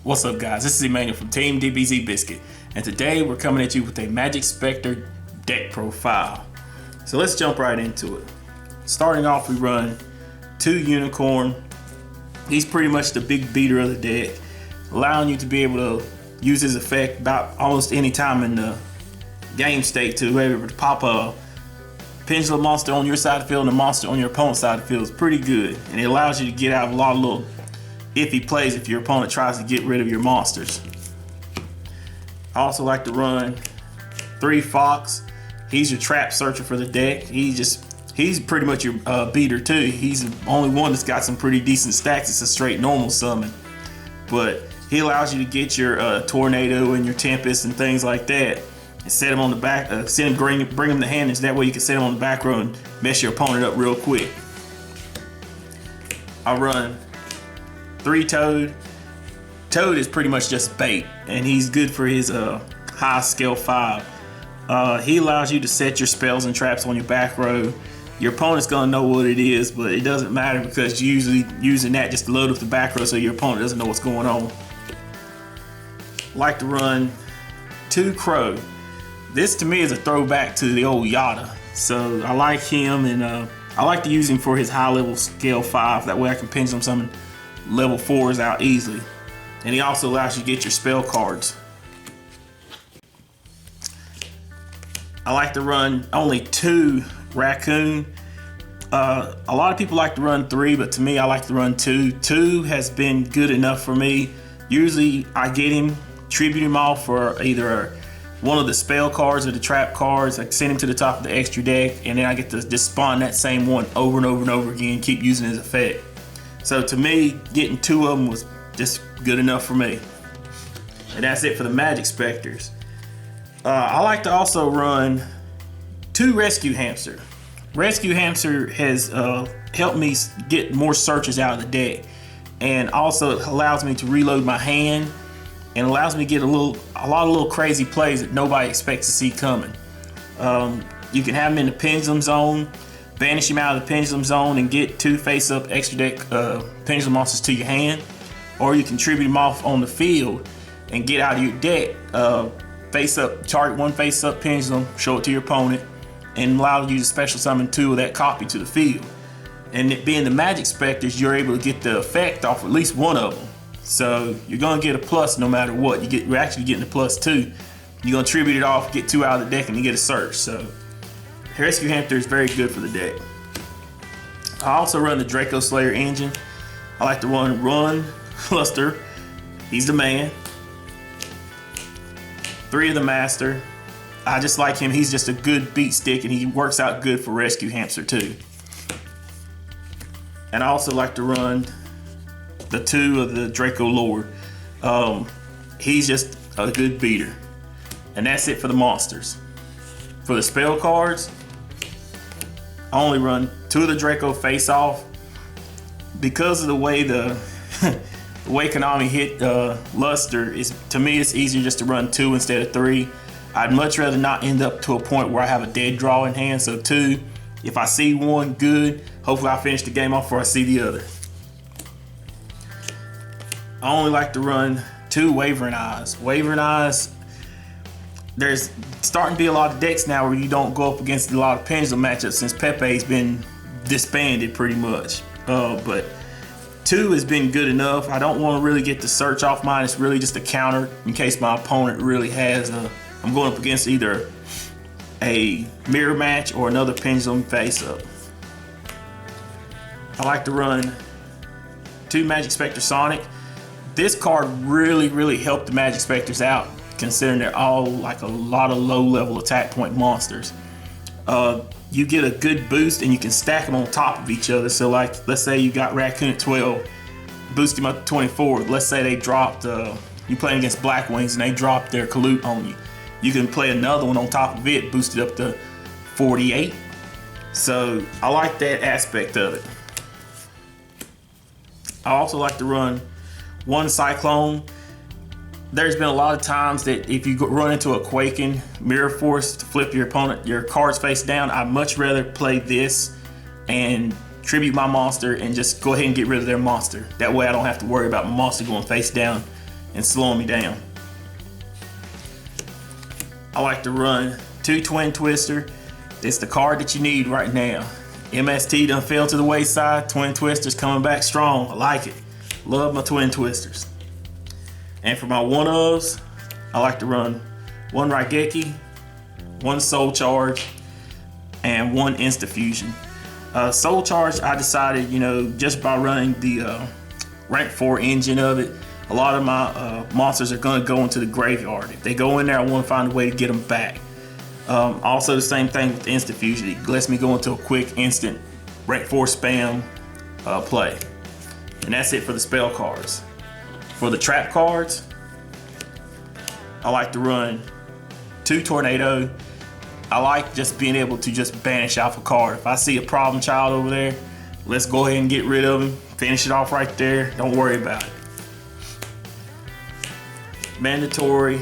What's up, guys? This is Emmanuel from Team DBZ Biscuit, and today we're coming at you with a Majespecter deck profile. So let's jump right into it. Starting off, we run 2 Unicorn. He's pretty much the big beater of the deck, allowing you to be able to use his effect about almost any time in the game state to be able to pop a pendulum monster on your side of the field and a monster on your opponent's side of the field. Is pretty good, and it allows you to get out of a lot of little iffy plays if your opponent tries to get rid of your monsters. I also like to run 3 Fox. He's your trap searcher for the deck. He's pretty much your beater too. He's the only one that's got some pretty decent stacks. It's a straight normal summon, but he allows you to get your tornado and your tempest and things like that, and set him on the back, bring him to hand, and that way you can set him on the back row and mess your opponent up real quick. I run 3 Toad. Toad is pretty much just bait, and he's good for his high scale 5. He allows you to set your spells and traps on your back row. Your opponent's gonna know what it is, but it doesn't matter because you're usually using that just to load up the back row so your opponent doesn't know what's going on. Like to run 2 Crow. This to me is a throwback to the old Yada, so I like him, and I like to use him for his high level scale 5. That way I can pendulum summon level 4s out easily, and he also allows you to get your spell cards. I like to run only 2 Raccoon. A lot of people like to run 3, but to me I like to run 2. 2 has been good enough for me. Usually I get him, tribute him off for either one of the spell cards or the trap cards. I send him to the top of the extra deck, and then I get to just spawn that same one over and over and over again, keep using his effect. So to me, getting 2 of them was just good enough for me. And that's it for the Majespecters. I like to also run 2 Rescue Hamster. Rescue Hamster has helped me get more searches out of the deck, and also it allows me to reload my hand and allows me to get a lot of little crazy plays that nobody expects to see coming. You can have him in the pendulum zone, banish him out of the pendulum zone, and get 2 face-up extra deck pendulum monsters to your hand, or you can tribute him off on the field and get out of your deck. Face-up, target 1 face-up pendulum, show it to your opponent, and allow you to special summon 2 of that copy to the field. And it being the Majespecters, you're able to get the effect off at least 1 of them. So you're gonna get a plus no matter what. You're actually getting a +2. You're gonna tribute it off, get 2 out of the deck, and you get a search. So Rescue Hamster is very good for the deck. I also run the Draco Slayer engine. I like to run Luster. He's the man. 3 of the Master. I just like him. He's just a good beat stick, and he works out good for Rescue Hamster too. And I also like to run the 2 of the Draco Lord. He's just a good beater. And that's it for the monsters. For the spell cards, I only run 2 of the Draco face off. Because of the way the way Konami hit Luster, to me it's easier just to run 2 instead of 3. I'd much rather not end up to a point where I have a dead draw in hand. So 2, if I see 1, good. Hopefully I finish the game off before I see the other. I only like to run 2 Wavering Eyes. Wavering Eyes, there's starting to be a lot of decks now where you don't go up against a lot of pendulum matchups since Pepe's been disbanded pretty much. But 2 has been good enough. I don't want to really get the search off mine. It's really just a counter in case my opponent really has I'm going up against either a mirror match or another pendulum face up. I like to run 2 Majespecter Sonic. This card really helped the Majespecters out, considering they're all like a lot of low level attack point monsters. You get a good boost, and you can stack them on top of each other. So like, let's say you got Raccoon at 12, boost him up to 24. Let's say they dropped, you playing against Black Wings and they dropped their Kalute on you. You can play another one on top of it, boost it up to 48. So I like that aspect of it. I also like to run 1 Cyclone. There's been a lot of times that if you run into a Quaking Mirror Force to flip your opponent, your cards face down, I'd much rather play this and tribute my monster and just go ahead and get rid of their monster. That way I don't have to worry about my monster going face down and slowing me down. I like to run 2 Twin Twister. It's the card that you need right now. MST done fell to the wayside. Twin Twisters coming back strong. I like it. Love my Twin Twisters. And for my one-ofs, I like to run 1 Raigeki, 1 Soul Charge, and 1 Insta Fusion. Soul Charge, I decided, just by running the rank 4 engine of it, a lot of my monsters are going to go into the graveyard. If they go in there, I want to find a way to get them back. Also, the same thing with the Insta Fusion. It lets me go into a quick, instant rank 4 spam play. And that's it for the spell cards. For the trap cards, I like to run 2 Tornado. I like just being able to just banish off a card. If I see a problem child over there, let's go ahead and get rid of him. Finish it off right there. Don't worry about it. Mandatory,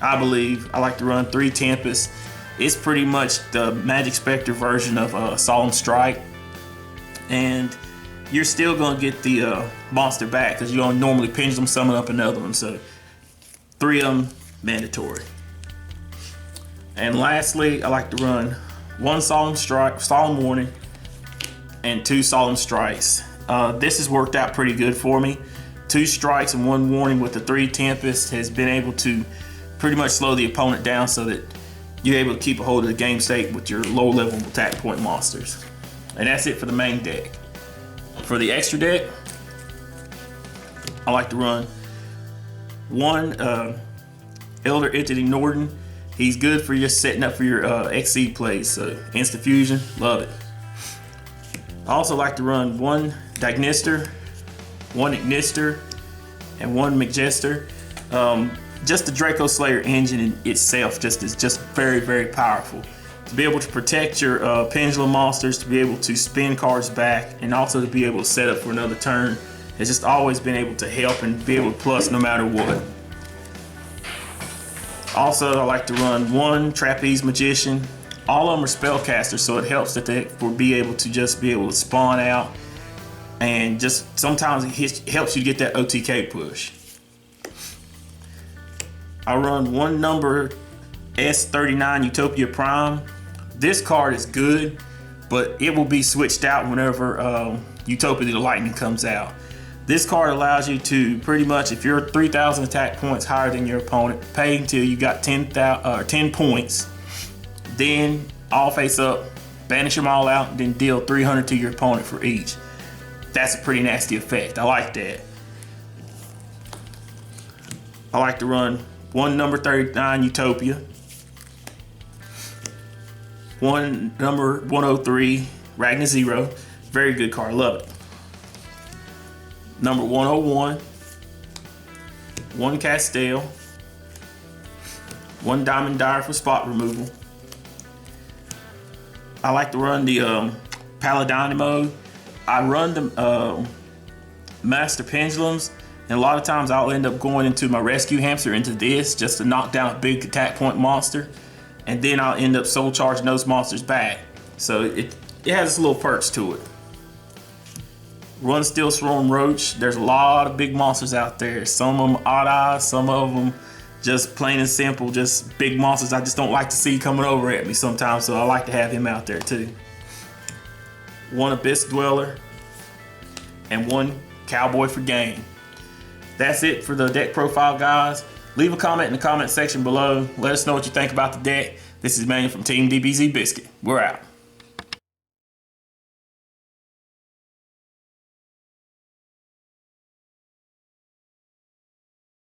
I believe, I like to run 3 Tempest. It's pretty much the Majespecter version of Solemn Strike. And you're still going to get the monster back because you're going to normally pendulum summon up another one. So 3 of them mandatory. And lastly, I like to run 1 Solemn Warning, and 2 Solemn Strikes. This has worked out pretty good for me. 2 strikes and 1 warning with the 3 Tempest has been able to pretty much slow the opponent down so that you're able to keep a hold of the game state with your low level attack point monsters. And that's it for the main deck. For the extra deck, I like to run 1 Elder Entity Norden. He's good for just setting up for your XC plays, so Insta Fusion, love it. I also like to run 1 Dignister, 1 Ignister, and 1 Majespecter. Just the Draco Slayer engine in itself is just very, very powerful. To be able to protect your pendulum monsters, to be able to spin cards back, and also to be able to set up for another turn, has just always been able to help and be able to plus no matter what. Also, I like to run 1 Trapeze Magician. All of them are spellcasters, so it helps that they will be able to just be able to spawn out, and just sometimes it helps you get that OTK push. I run 1 number S39 Utopia Prime. This card is good, but it will be switched out whenever Utopia the Lightning comes out. This card allows you to pretty much, if you're 3,000 attack points higher than your opponent, pay until you got 10 points, then all face up, banish them all out, and then deal 300 to your opponent for each. That's a pretty nasty effect. I like that. I like to run 1 number 39 Utopia, 1 number 103 Ragnar Zero. Very good card, love it. Number 101, 1 Castell, 1 Diamond Dire for spot removal. I like to run the Paladini mode. I run the Master Pendulums, and a lot of times I'll end up going into my Rescue Hamster into this just to knock down a big attack point monster, and then I'll end up soul charging those monsters back. So it has its little perks to it. Run Steel Swarm Roach. There's a lot of big monsters out there. Some of them odd eyes, some of them just plain and simple, just big monsters I just don't like to see coming over at me sometimes, so I like to have him out there too. 1 Abyss Dweller, and 1 Cowboy for Game. That's it for the deck profile, guys. Leave a comment in the comment section below. Let us know what you think about the deck. This is Manuel from Team DBZ Biscuit. We're out.